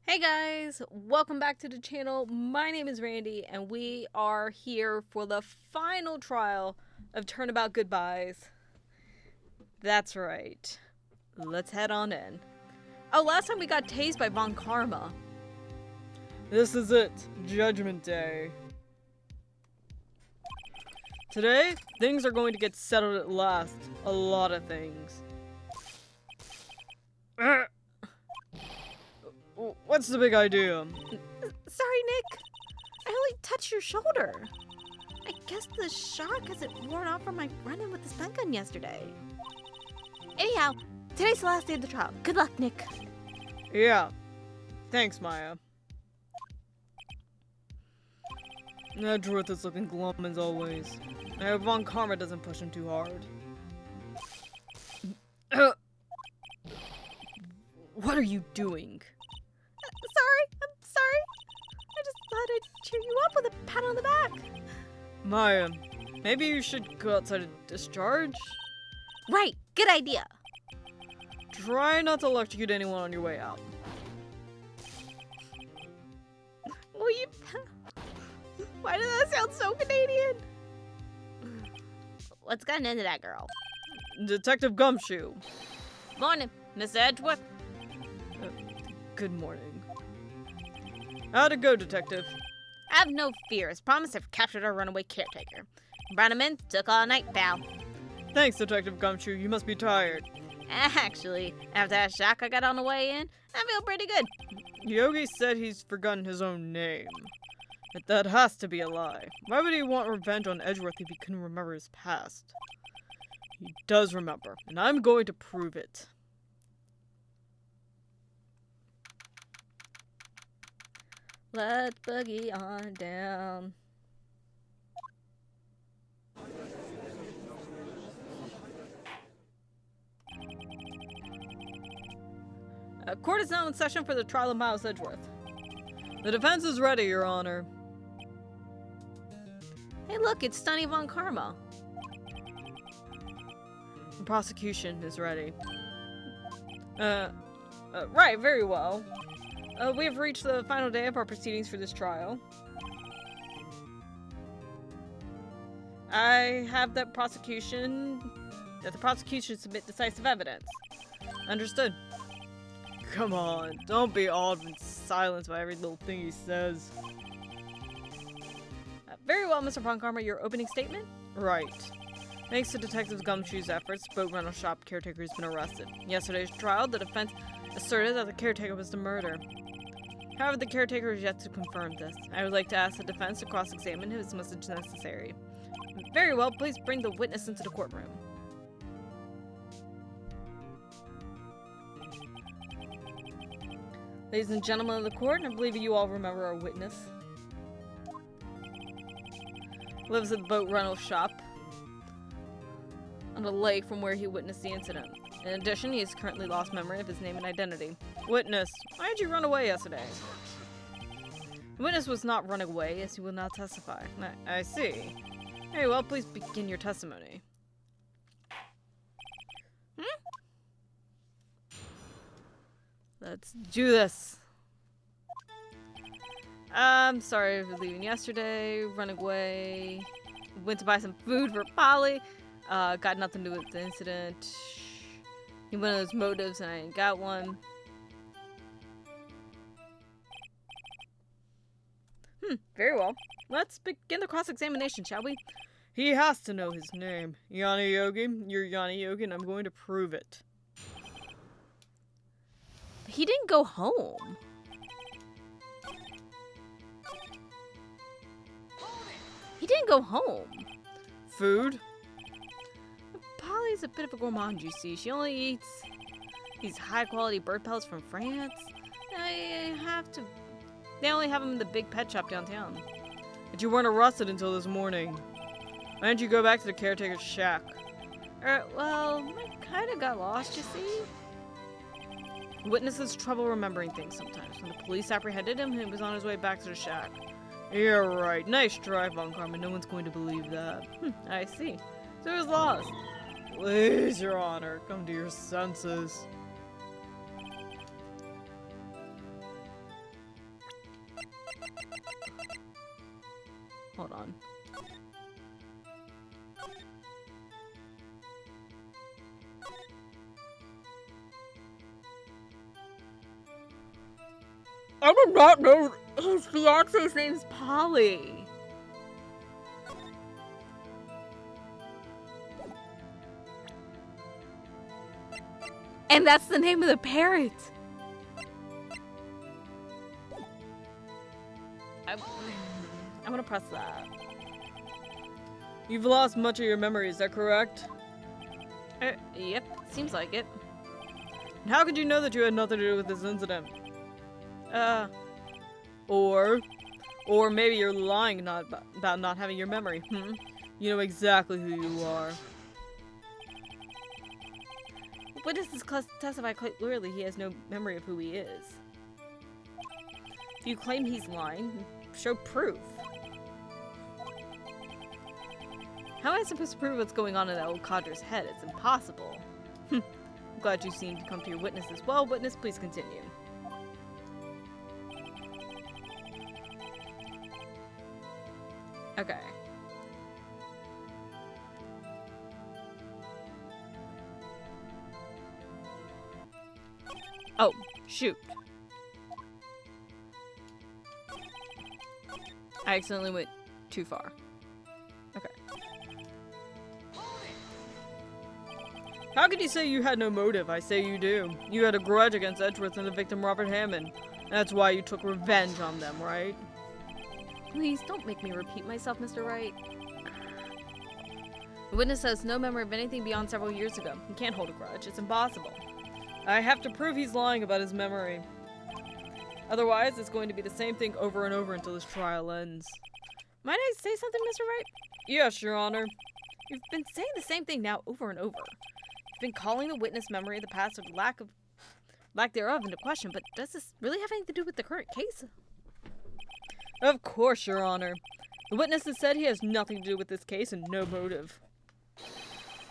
Hey guys, welcome back to the channel. My name is Randy and we are here for the final trial of Turnabout Goodbyes. That's right. Let's head on in. Oh, last time we got tased by Von Karma. This is it, Judgment Day. Today, things are going to get settled at last. A lot of things. What's the big idea? Sorry, Nick. I only touched your shoulder. I guess the shock hasn't worn off from my run-in with the stun gun yesterday. Anyhow, today's the last day of the trial. Good luck, Nick. Yeah. Thanks, Maya. Edgeworth is looking glum as always. I hope Von Karma doesn't push him too hard. What are you doing? I'm sorry. I just thought I'd cheer you up with a pat on the back. Maya, maybe you should go outside and discharge? Right, good idea. Try not to electrocute anyone on your way out. Will you? Why does that sound so Canadian? What's gotten into that girl? Detective Gumshoe. Morning, Miss Edgeworth. Good morning. How'd it go, Detective? Have no fears. Promise I've captured our runaway caretaker. Brought him in, took all night, pal. Thanks, Detective Gumshoe. You must be tired. Actually, after that shock I got on the way in, I feel pretty good. Yogi said he's forgotten his own name. But that has to be a lie. Why would he want revenge on Edgeworth if he couldn't remember his past? He does remember, and I'm going to prove it. Let's boogie on down. Court is now in session for the trial of Miles Edgeworth. The defense is ready, Your Honor. Hey look, it's Stunny Von Karma. The prosecution is ready. Right, very well. We have reached the final day of our proceedings for this trial. I have that the prosecution submit decisive evidence. Understood. Come on, don't be awed and silenced by every little thing he says. Very well, Mr. Von Karma, your opening statement? Right. Thanks to Detective Gumshoe's efforts, boat rental shop caretaker has been arrested. In yesterday's trial, the defense asserted that the caretaker was the murderer. However, the caretaker is yet to confirm this. I would like to ask the defense to cross-examine him as much as necessary. Very well, please bring the witness into the courtroom. Ladies and gentlemen of the court, I believe you all remember our witness. Lives at the boat rental shop on the lake from where he witnessed the incident. In addition, he has currently lost memory of his name and identity. Witness, why did you run away yesterday? The witness was not run away, as he will not testify. I see. Very well, please begin your testimony. Let's do this. I'm sorry for leaving yesterday, running away, went to buy some food for Polly, got nothing to do with the incident. He went on those motives and I ain't got one. Very well. Let's begin the cross-examination, shall we? He has to know his name. Yanni Yogi, you're Yanni Yogi and I'm going to prove it. He didn't go home. He didn't go home. Food? Polly's a bit of a gourmand, you see. She only eats these high-quality bird pellets from France. They only have them in the big pet shop downtown. But you weren't arrested until this morning. Why didn't you go back to the caretaker's shack? Well, I kind of got lost, you see. Witnesses trouble remembering things sometimes. When the police apprehended him, he was on his way back to the shack. You're right. Nice drive, Von Karma. No one's going to believe that. I see. So he was lost. Please, Your Honor, come to your senses. Hold on. I did not know his fiance's name's Polly. And that's the name of the parrot. I'm gonna press that. You've lost much of your memory, is that correct? Yep, seems like it. And how could you know that you had nothing to do with this incident? Or maybe you're lying about not having your memory, You know exactly who you are. Witnesses testify quite clearly he has no memory of who he is. If you claim he's lying, show proof. How am I supposed to prove what's going on in that old codger's head? It's impossible. I'm glad you seem to come to your witnesses. Well, witness, please continue. Okay. Oh, shoot. I accidentally went too far. Okay. How could you say you had no motive? I say you do. You had a grudge against Edgeworth and the victim Robert Hammond. That's why you took revenge on them, right? Please don't make me repeat myself, Mr. Wright. The witness has no memory of anything beyond several years ago. He can't hold a grudge. It's impossible. I have to prove he's lying about his memory. Otherwise, it's going to be the same thing over and over until this trial ends. Might I say something, Mr. Wright? Yes, Your Honor. You've been saying the same thing now over and over. You've been calling the witness memory of the past or lack thereof into question, but does this really have anything to do with the current case? Of course, Your Honor. The witness has said he has nothing to do with this case and no motive.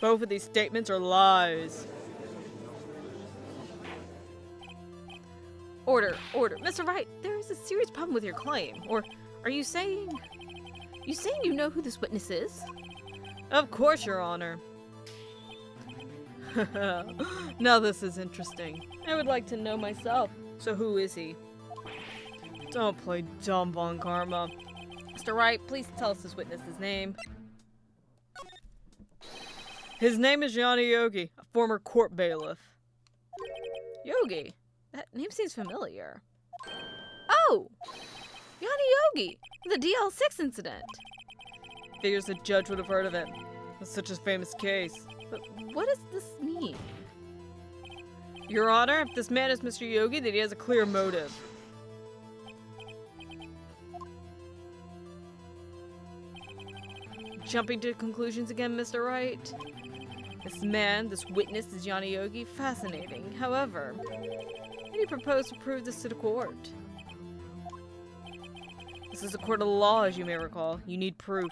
Both of these statements are lies. Order. Mr. Wright, there is a serious problem with your claim. Or are you saying... you know who this witness is? Of course, Your Honor. Now this is interesting. I would like to know myself. So who is he? Don't play dumb, Von Karma. Mr. Wright, please tell us this witness's name. His name is Yanni Yogi, a former court bailiff. Yogi? That name seems familiar. Oh! Yanni Yogi! The DL6 incident! Figures the judge would have heard of it. It's such a famous case. But what does this mean? Your Honor, if this man is Mr. Yogi, then he has a clear motive. Jumping to conclusions again, Mr. Wright? This man, this witness is Yanni Yogi. Fascinating. However, how do you propose to prove this to the court? This is a court of law, as you may recall. You need proof.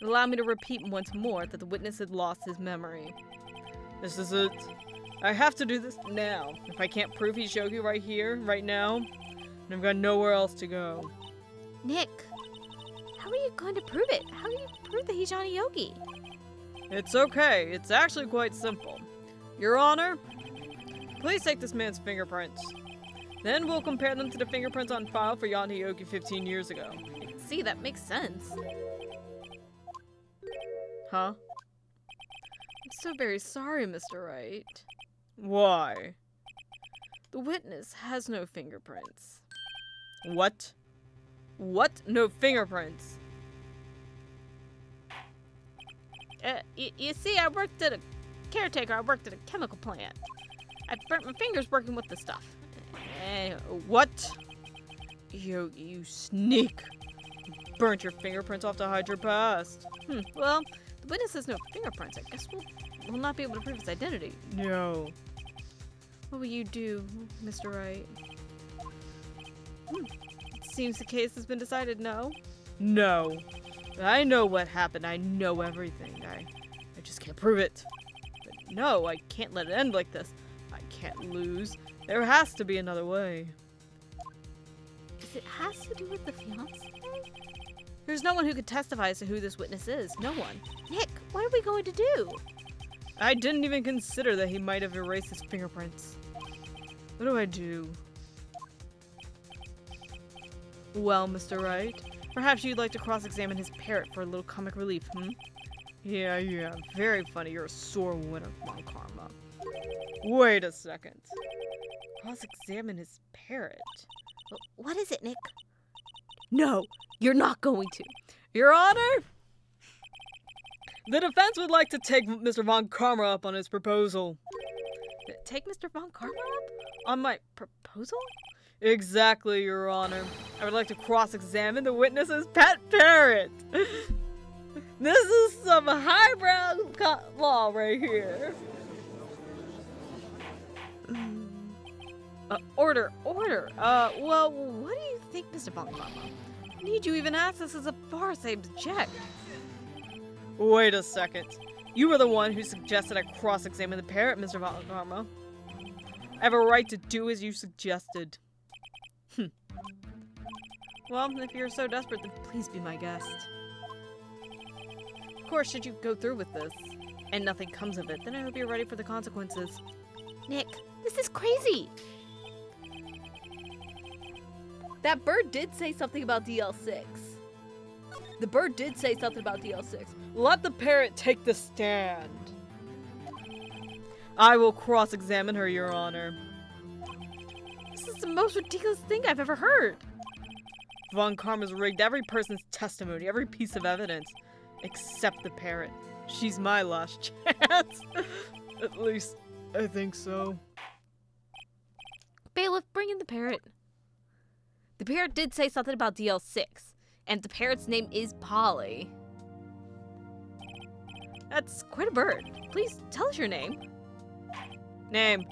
Allow me to repeat once more that the witness had lost his memory. This is it. I have to do this now. If I can't prove he's Yogi right here, right now, then I've got nowhere else to go. Nick, how are you going to prove it? How do you prove that he's Yanni Yogi? It's okay. It's actually quite simple. Your Honor, please take this man's fingerprints. Then we'll compare them to the fingerprints on file for Yanni Yogi 15 years ago. See, that makes sense. Huh? I'm so very sorry, Mr. Wright. Why? The witness has no fingerprints. What? What? No fingerprints? You see, I worked at a caretaker. I worked at a chemical plant. I burnt my fingers working with the stuff. What? Yogi, you sneak. You burnt your fingerprints off to hide your past. Well, the witness has no fingerprints. I guess we'll not be able to prove his identity. No. What will you do, Mr. Wright? It seems the case has been decided, no? No. I know what happened. I know everything. I just can't prove it. But no, I can't let it end like this. I can't lose. There has to be another way. It has to do with the fiancé? There's no one who could testify as to who this witness is. No one. Nick, what are we going to do? I didn't even consider that he might have erased his fingerprints. What do I do? Well, Mr. Wright, perhaps you'd like to cross-examine his parrot for a little comic relief, hmm? Yeah, very funny. You're a sore winner, Von Karma. Wait a second. Cross-examine his parrot? What is it, Nick? No, you're not going to. Your Honor, the defense would like to take Mr. Von Karma up on his proposal. Take Mr. Von Karma up? On my proposal? Exactly, Your Honor. I would like to cross-examine the witness's pet parrot. This is some highbrow law right here. Order. Well, what do you think, Mr. Von Karma? Need you even ask this as a farce? I object. Wait a second. You were the one who suggested I cross-examine the parrot, Mr. Von Karma. I have a right to do as you suggested. Well, if you're so desperate, then please be my guest. Of course, should you go through with this, and nothing comes of it, then I hope you're ready for the consequences. Nick, this is crazy. That bird did say something about DL6. The bird did say something about DL6. Let the parrot take the stand. I will cross-examine her, Your Honor. This is the most ridiculous thing I've ever heard. Von Karma's rigged every person's testimony, every piece of evidence, except the parrot. She's my last chance. At least, I think so. Bailiff, bring in the parrot. The parrot did say something about DL6, and the parrot's name is Polly. That's quite a bird. Please tell us your name. Name.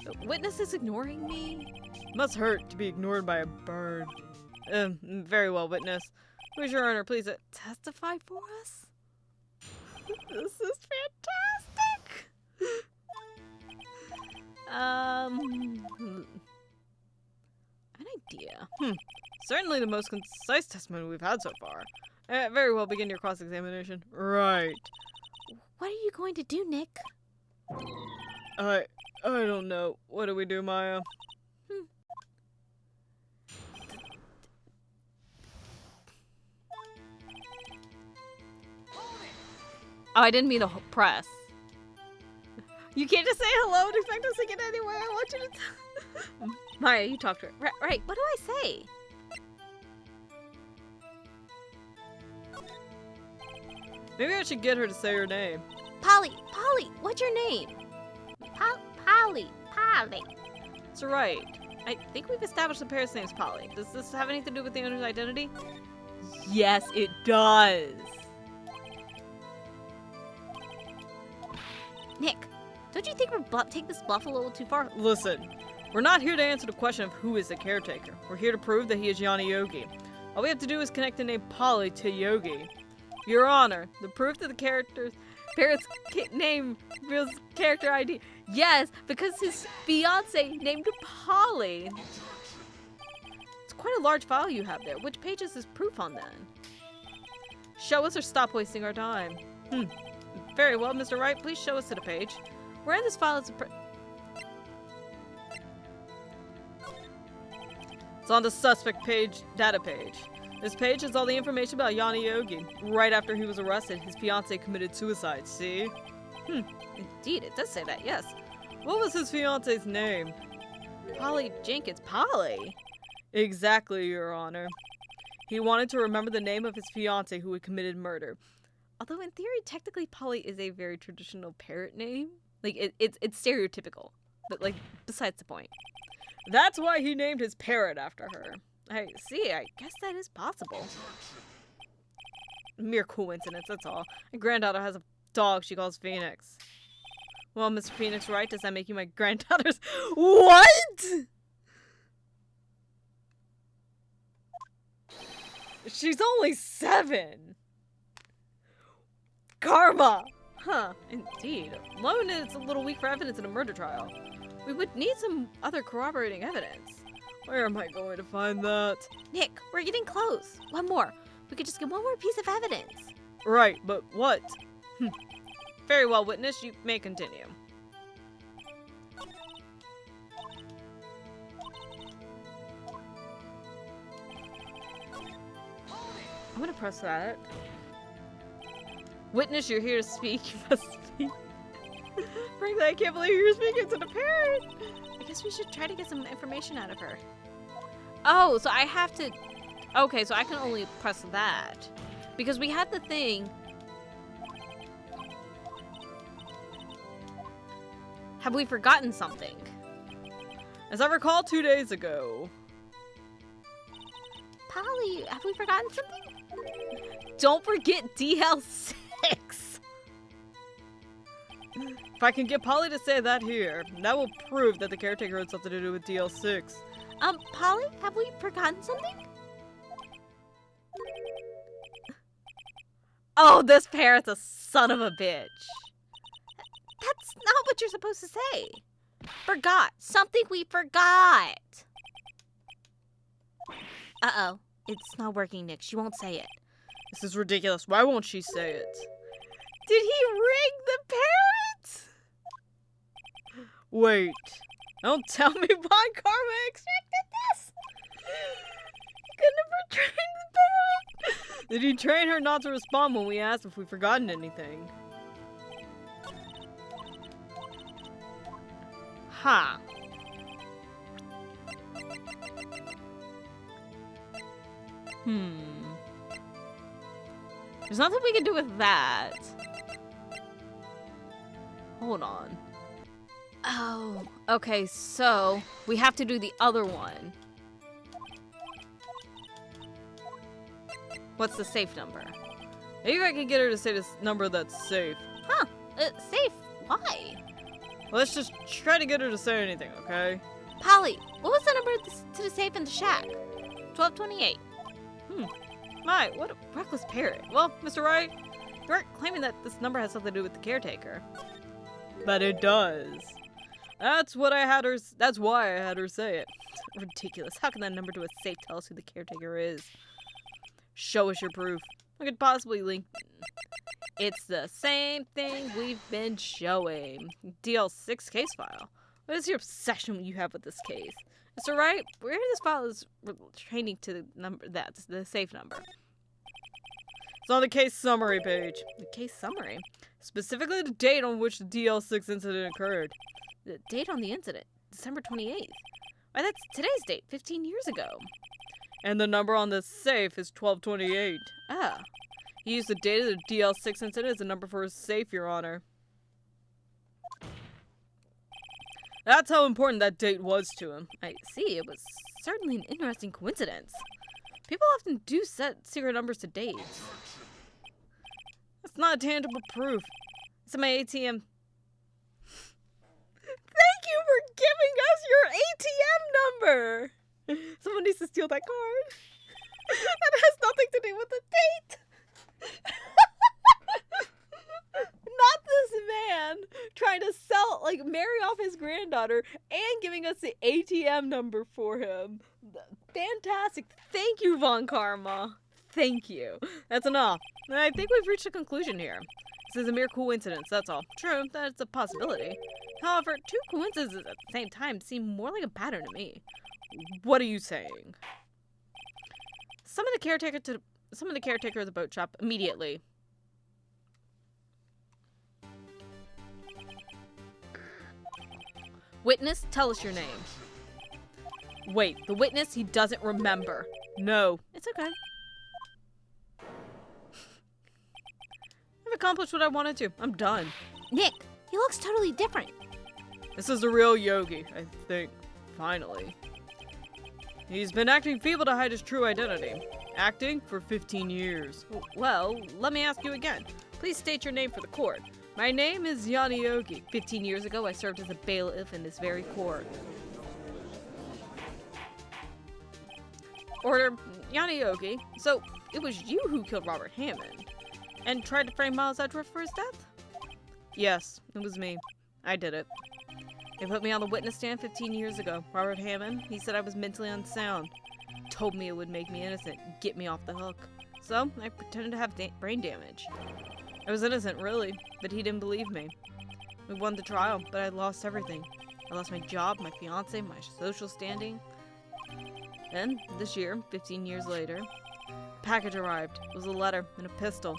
The witness is ignoring me. Must hurt to be ignored by a bird. Very well, witness. Who's your honor? Please testify for us. This is fantastic. An idea. Certainly the most concise testimony we've had so far. Very well, begin your cross-examination. Right. What are you going to do, Nick? I don't know. What do we do, Maya? Oh, I didn't mean to press. You can't just say hello and expect us to get anywhere. I want you to Maya, you talk to her. Right, what do I say? Maybe I should get her to say her name. Polly, what's your name? Polly. That's right. I think we've established the parrot's name's Polly. Does this have anything to do with the owner's identity? Yes, it does. Nick, don't you think we're taking this bluff a little too far? Listen, we're not here to answer the question of who is the caretaker. We're here to prove that he is Yanni Yogi. All we have to do is connect the name Polly to Yogi. Your Honor, the proof that the parrot's name reveals character ID. Yes, because his fiance named Polly. It's quite a large file you have there. Which page is this proof on then? Show us or stop wasting our time. Very well, Mr. Wright, please show us to the page. Where in this file is It's on the suspect page, data page. This page has all the information about Yanni Yogi. Right after he was arrested, his fiancée committed suicide, see? Indeed, it does say that, yes. What was his fiancée's name? Polly Jenkins. Polly? Exactly, Your Honor. He wanted to remember the name of his fiancée who had committed murder. Although in theory, technically, Polly is a very traditional parrot name. Like, it's stereotypical. But, like, besides the point. That's why he named his parrot after her. I guess that is possible. Mere coincidence, that's all. My granddaughter has a dog she calls Phoenix. Well, Mr. Phoenix Wright, does that make you my granddaughter's— What?! She's only 7! Karma! Huh, indeed. Alone it's a little weak for evidence in a murder trial. We would need some other corroborating evidence. Where am I going to find that? Nick, we're getting close. One more. We could just get one more piece of evidence. Right, but what? Very well, witness. You may continue. I'm gonna press that. Witness, you're here to speak. You must speak. Frankly, I can't believe you're speaking to the parent. I guess we should try to get some information out of her. Oh, so I have to... Okay, so I can only press that. Because we had the thing... Have we forgotten something? As I recall 2 days ago. Polly, have we forgotten something? Don't forget DL6! If I can get Polly to say that here, that will prove that the caretaker had something to do with DL6. Polly, have we forgotten something? Oh, this parrot's a son of a bitch. That's not what you're supposed to say. Forgot. Something we forgot. Uh-oh. It's not working, Nick. She won't say it. This is ridiculous. Why won't she say it? Did he rig the parrot? Wait. Don't tell me Von Karma expected this. He couldn't have trained the parrot. Did he train her not to respond when we asked if we've forgotten anything? Huh. There's nothing we can do with that. Hold on. Oh, okay, so we have to do the other one. What's the safe number? Maybe I can get her to say this number that's safe. Huh, safe? Why? Let's just try to get her to say anything, okay? Polly, what was the number to the safe in the shack? 1228. My, what a reckless parrot. Well, Mr. Wright, you aren't claiming that this number has something to do with the caretaker. But it does. That's why I had her say it. Ridiculous. How can that number to a safe tell us who the caretaker is? Show us your proof. I could possibly link... It's the same thing we've been showing. DL6 case file. What is your obsession you have with this case? Mr. Wright, where this file is training to the number, that's the safe number. It's on the case summary page. The case summary? Specifically the date on which the DL6 incident occurred. The date on the incident? December 28th. Why, that's today's date, 15 years ago. And the number on the safe is 1228. Ah. He used the date of the DL6 incident as a number for his safe, Your Honor. That's how important that date was to him. I see. It was certainly an interesting coincidence. People often do set secret numbers to dates. That's not tangible proof. It's in my ATM. Thank you for giving us your ATM number! Someone needs to steal that card. That has nothing to do with the date. Not this man trying to sell, marry off his granddaughter and giving us the ATM number for him. Fantastic. Thank you, Von Karma. Thank you. That's enough. I think we've reached a conclusion here. This is a mere coincidence, that's all. True, that's a possibility. However, two coincidences at the same time seem more like a pattern to me. What are you saying? Summon the caretaker of the boat shop immediately. Witness, tell us your name. Wait, the witness, he doesn't remember. No. It's okay. I've accomplished what I wanted to. I'm done. Nick, he looks totally different. This is the real Yogi, I think. Finally. He's been acting feeble to hide his true identity. Acting for 15 years. Well, let me ask you again. Please state your name for the court. My name is Yanni Yogi. 15 years ago, I served as a bailiff in this very court. Order, Yanni Yogi. So, it was you who killed Robert Hammond and tried to frame Miles Edgeworth for his death? Yes, it was me. I did it. They put me on the witness stand 15 years ago. Robert Hammond, he said I was mentally unsound. Told me it would make me innocent, get me off the hook. So, I pretended to have brain damage. I was innocent, really, but he didn't believe me. We won the trial, but I lost everything. I lost my job, my fiance, my social standing. Then, this year, 15 years later, a package arrived. It was a letter and a pistol.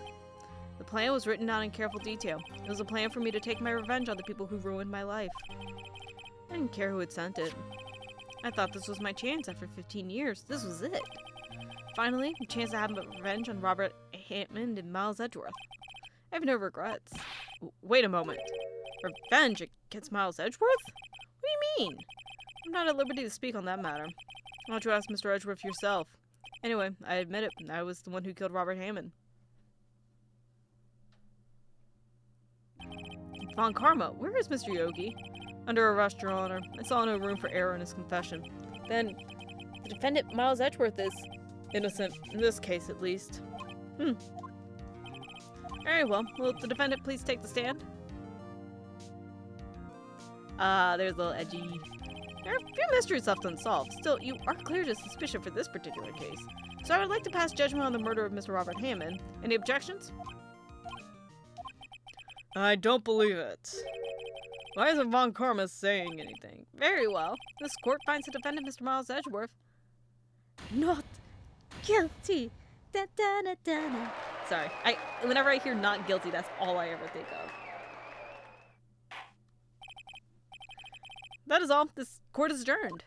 The plan was written out in careful detail. It was a plan for me to take my revenge on the people who ruined my life. I didn't care who had sent it. I thought this was my chance after 15 years. This was it. Finally, a chance to have revenge on Robert Hammond and Miles Edgeworth. I have no regrets. Wait a moment. Revenge against Miles Edgeworth? What do you mean? I'm not at liberty to speak on that matter. Why don't you ask Mr. Edgeworth yourself? Anyway, I admit it. I was the one who killed Robert Hammond. Von Karma, where is Mr. Yogi? Under arrest, Your Honor. I saw no room for error in his confession. Then, the defendant, Miles Edgeworth, is innocent, in this case at least. Very well. Will the defendant please take the stand? There's a little edgy. There are a few mysteries left unsolved. Still, you are clear to suspicion for this particular case. So I would like to pass judgment on the murder of Mr. Robert Hammond. Any objections? I don't believe it. Why isn't Von Karma saying anything? Very well. This court finds the defendant, Mr. Miles Edgeworth, not guilty. Da, da, da, da, da. Sorry. Whenever I hear not guilty, that's all I ever think of. That is all. This court is adjourned.